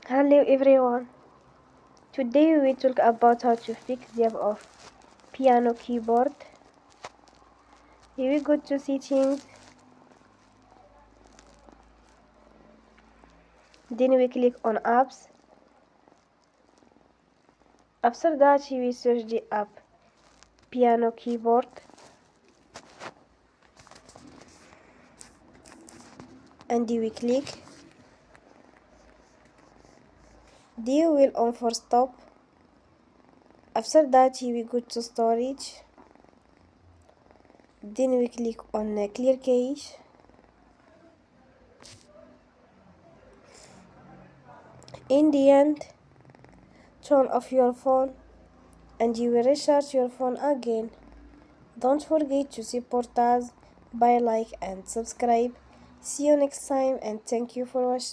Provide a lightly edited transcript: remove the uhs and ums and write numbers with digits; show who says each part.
Speaker 1: Hello everyone. Today we will talk about how to fix the app of piano keyboard. Here we go to settings. Then we click on apps. After that we search the app piano keyboard. And we click. Then we will on for stop. After that we go to storage. Then we click on clear cache. In the end, turn off your phone and you will restart your phone again. Don't forget to support us by like and subscribe. See you next time and thank you for watching.